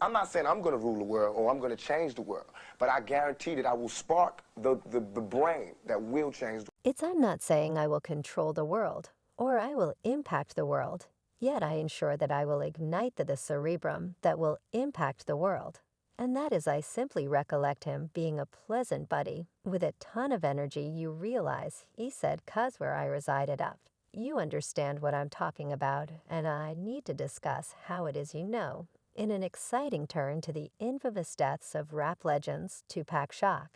I'm not saying I'm going to rule the world or I'm going to change the world, but I guarantee that I will spark the brain that will change the I'm not saying I will control the world, or I will impact the world, yet I ensure that I will ignite the cerebrum that will impact the world. And that is I simply recollect him being a pleasant buddy with a ton of energy. You realize he said, "'Cause where I resided up. You understand what I'm talking about, and I need to discuss how it is you know." In an exciting turn to the infamous deaths of rap legends Tupac Shakur,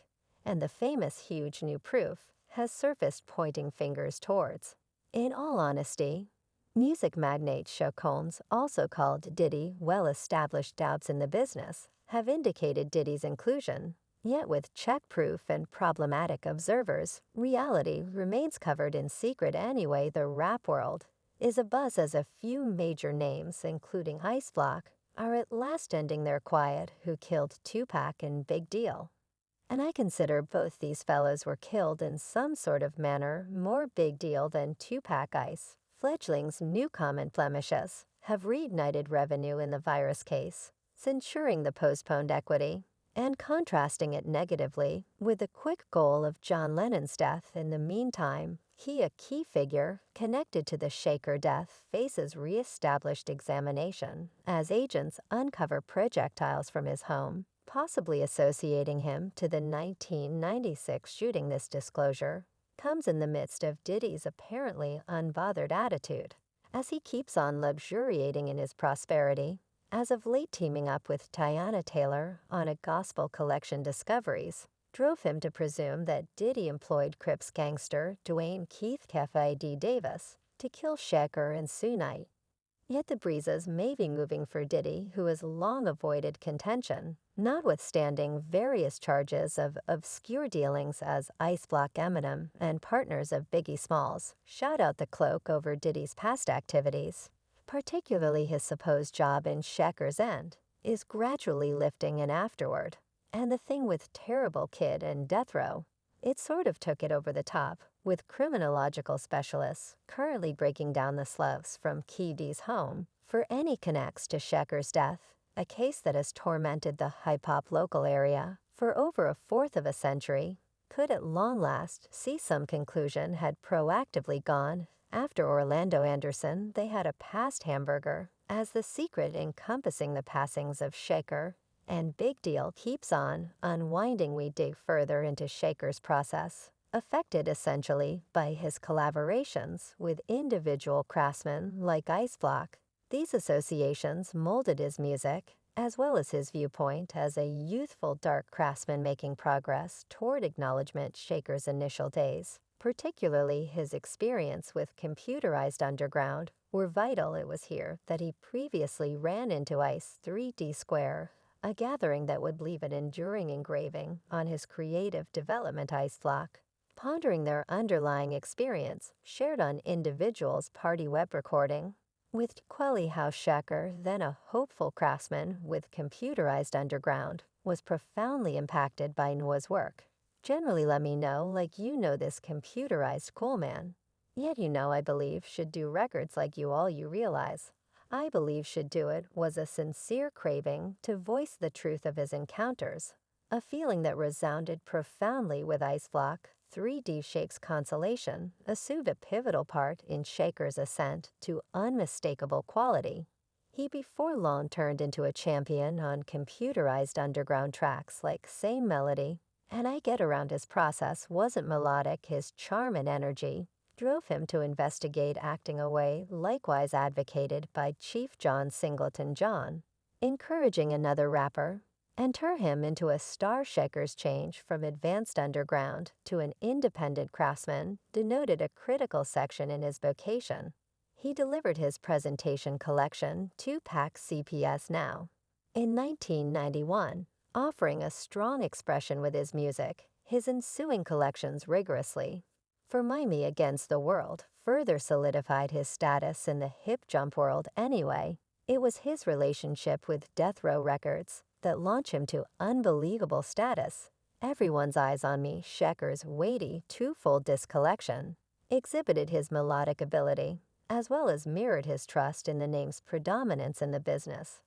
and the famous huge new proof has surfaced pointing fingers towards. In all honesty, music magnate Shook Holmes, also called Diddy, well-established doubts in the business, have indicated Diddy's inclusion. Yet with check-proof and problematic observers, reality remains covered in secret anyway. The rap world is abuzz as a few major names, including Ice Block, are at last ending their quiet who killed Tupac and Big Deal. And I consider both these fellows were killed in some sort of manner more big deal than Tupac. Ice fledglings new common blemishes have reignited revenue in the virus case, censuring the postponed equity, and contrasting it negatively with the quick goal of John Lennon's death. In the meantime, he, a key figure connected to the Shaker death, faces re-established examination as agents uncover projectiles from his home, possibly associating him to the 1996 shooting. This disclosure comes in the midst of Diddy's apparently unbothered attitude, as he keeps on luxuriating in his prosperity, as of late teaming up with Tiana Taylor on a gospel collection. Discoveries drove him to presume that Diddy employed Crips gangster Dwayne Keith Cafe D. Davis to kill Shakur and Sunite. Yet the breezes may be moving for Diddy, who has long avoided contention, notwithstanding various charges of obscure dealings as Ice Block Eminem and partners of Biggie Smalls. Shout out the cloak over Diddy's past activities, particularly his supposed job in Shakur's End, is gradually lifting and afterward. And the thing with Terrible Kid and Death Row, it sort of took it over the top, with criminological specialists currently breaking down the sloughs from Key D's home for any connects to Shakur's death, a case that has tormented the hip-hop local area for over a fourth of a century, could at long last see some conclusion. Had proactively gone after Orlando Anderson. They had a past hamburger, as the secret encompassing the passings of Shakur and Big Deal keeps on unwinding. We dig further into Shakur's process, affected essentially by his collaborations with individual craftsmen like Ice Block. These associations molded his music, as well as his viewpoint as a youthful dark craftsman making progress toward acknowledgement. Shakur's initial days, particularly his experience with computerized underground, were vital. It was here that he previously ran into Ice 3D Square, a gathering that would leave an enduring engraving on his creative development. Ice Block, pondering their underlying experience shared on individuals' party web recording, with Quelly how Shakur, then a hopeful craftsman with computerized underground, was profoundly impacted by Noah's work. Generally let me know like you know this computerized cool man. Yet you know I believe should do records like you. All you realize I believe should do it was a sincere craving to voice the truth of his encounters, a feeling that resounded profoundly with Ice Block. 3D Shake's consolation assumed a pivotal part in Shakur's ascent to unmistakable quality. He before long turned into a champion on computerized underground tracks like Same Melody, and I get around his process wasn't melodic. His charm and energy drove him to investigate acting away, likewise advocated by Chief John Singleton John, encouraging another rapper, and turn him into a star. Shakur's change from advanced underground to an independent craftsman denoted a critical section in his vocation. He delivered his presentation collection, Tupac CPS Now, in 1991, offering a strong expression with his music. His ensuing collections rigorously for Miami Against the World further solidified his status in the hip jump world. Anyway, it was his relationship with Death Row Records that launched him to unbelievable status. Everyone's Eyes on Me, Shakur's weighty two-fold disc collection, exhibited his melodic ability, as well as mirrored his trust in the name's predominance in the business.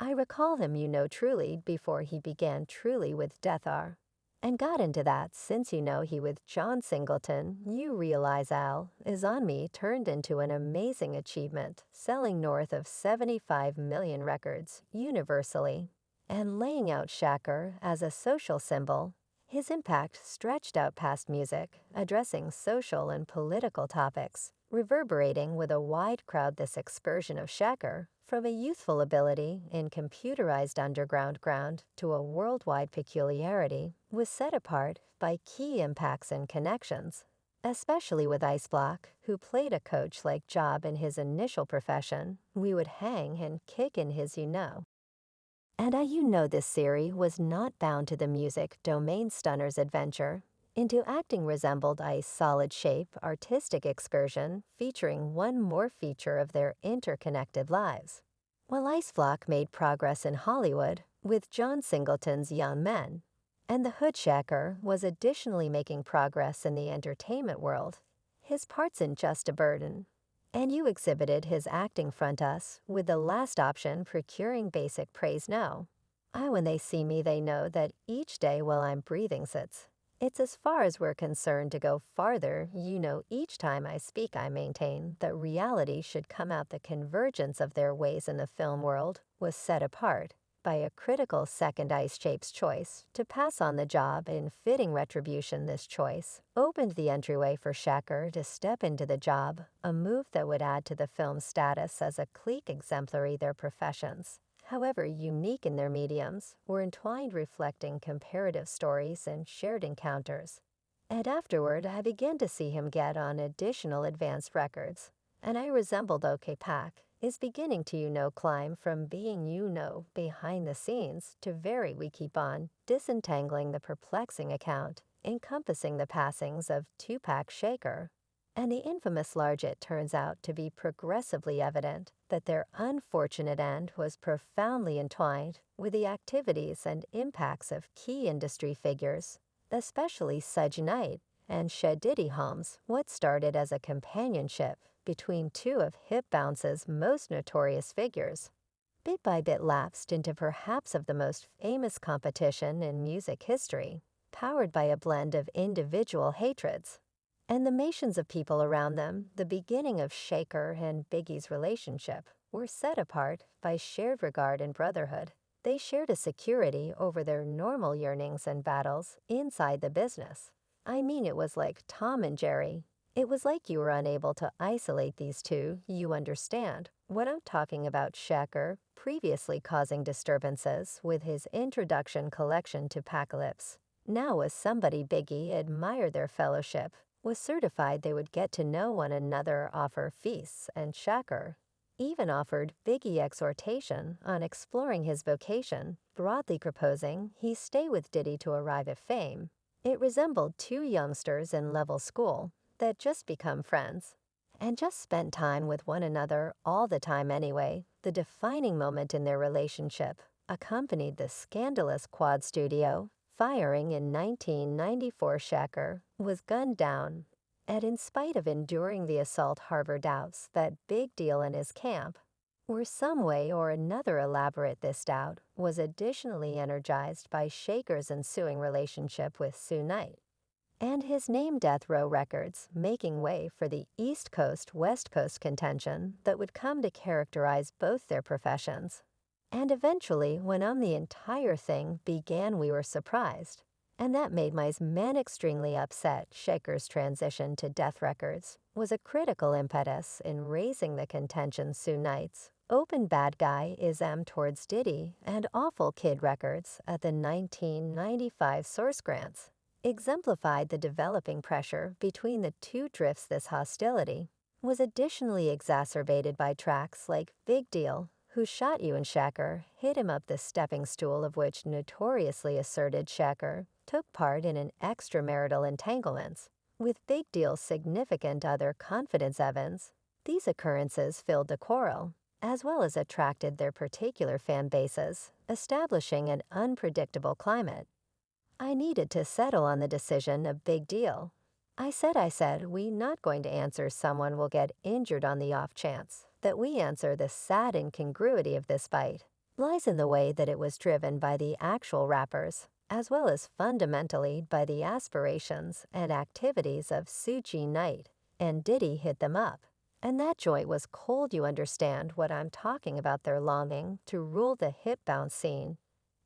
I recall him, truly, before he began truly with Death R. And got into that since he with John Singleton, you realize Al, is on me turned into an amazing achievement, selling north of 75 million records, universally. And laying out Shakur as a social symbol, his impact stretched out past music, addressing social and political topics, reverberating with a wide crowd. This excursion of Shakur, from a youthful ability in computerized underground ground to a worldwide peculiarity, was set apart by key impacts and connections, especially with Ice Block, who played a coach like job in his initial profession. We would hang and kick in his And this series was not bound to the music domain stunner's adventure. Into acting resembled Ice's solid shape artistic excursion featuring one more feature of their interconnected lives. While Ice Block made progress in Hollywood with John Singleton's Young Men, and the Hood Shacker was additionally making progress in the entertainment world, his parts in Just a Burden, and you exhibited his acting front us with the last option procuring basic praise no. When they see me they know that each day while I'm breathing it's as far as we're concerned to go farther. Each time I speak I maintain that reality should come out. The convergence of their ways in the film world was set apart by a critical second Ice Shape's choice to pass on the job in fitting retribution. This choice opened the entryway for Shakur to step into the job, a move that would add to the film's status as a clique exemplary. Their professions, however unique in their mediums, were entwined, reflecting comparative stories and shared encounters. And afterward, I began to see him get on additional advanced records, and I resembled OK Pac, is beginning to climb from being behind the scenes to very we keep on disentangling the perplexing account encompassing the passings of Tupac Shakur. And the infamous large. It turns out to be progressively evident that their unfortunate end was profoundly entwined with the activities and impacts of key industry figures, especially Suge Knight and Diddy Holmes. What started as a companionship between two of hip bounce's most notorious figures, bit by bit lapsed into perhaps of the most famous competition in music history, powered by a blend of individual hatreds and the nations of people around them. The beginning of Shakur and Biggie's relationship were set apart by shared regard and brotherhood. They shared a security over their normal yearnings and battles inside the business. It was like Tom and Jerry. It was like you were unable to isolate these two. You understand what I'm talking about. Shakur, previously causing disturbances with his introduction collection to Pacalypse, now was somebody Biggie admired. Their fellowship was certified. They would get to know one another, offer feasts, and Shakur even offered Biggie exhortation on exploring his vocation, broadly proposing he stay with Diddy to arrive at fame. It resembled two youngsters in level school that just become friends and just spent time with one another all the time anyway. The defining moment in their relationship accompanied the scandalous Quad Studio firing in 1994. Shakur was gunned down, and in spite of enduring the assault, Harvard doubts that Big Deal and his camp were some way or another elaborate. This doubt was additionally energized by Shakur's ensuing relationship with Sue Knight and his name Death Row Records, making way for the East Coast-West Coast contention that would come to characterize both their professions. And eventually, when the entire thing began, we were surprised. And that made my man extremely upset. Shakur's transition to Death Records was a critical impetus in raising the contention. Sue Knight's open bad guy ism towards Diddy and Awful Kid Records at the 1995 Source Grants exemplified the developing pressure between the two drifts. This hostility was additionally exacerbated by tracks like Big Deal, Who Shot You, and Shakur Hit Him Up, the stepping stool of which notoriously asserted Shakur took part in an extramarital entanglements with Big Deal's significant other Confidence Evans. These occurrences filled the quarrel, as well as attracted their particular fan bases, establishing an unpredictable climate. I needed to settle on the decision of Big Deal. I said, we not going to answer someone will get injured on the off chance that we answer the sad incongruity of this fight. lies in the way that it was driven by the actual rappers, as well as fundamentally by the aspirations and activities of Suchi Knight and Diddy hit them up. And that joint was cold, you understand what I'm talking about, their longing to rule the hip bounce scene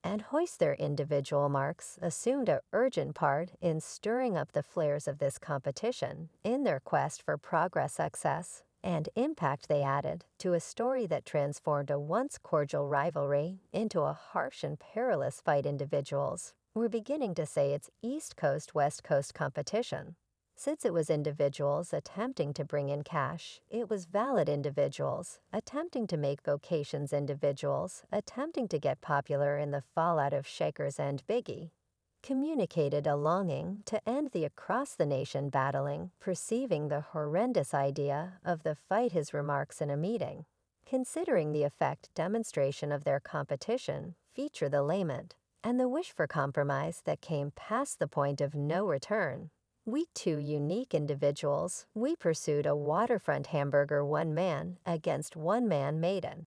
and hoist their individual marks assumed a urgent part in stirring up the flares of this competition in their quest for progress, success, and impact. They added to a story that transformed a once cordial rivalry into a harsh and perilous fight. Individuals were beginning to say it's East Coast-West Coast competition. Since it was individuals attempting to bring in cash, it was valid individuals attempting to make vocations, individuals attempting to get popular in the fallout of Shakers and Biggie. Communicated a longing to end the across-the-nation battling, perceiving the horrendous idea of the fight. His remarks in a meeting, considering the effect demonstration of their competition, feature the lament and the wish for compromise that came past the point of no return. We two unique individuals, we pursued a waterfront hamburger one man against one man maiden.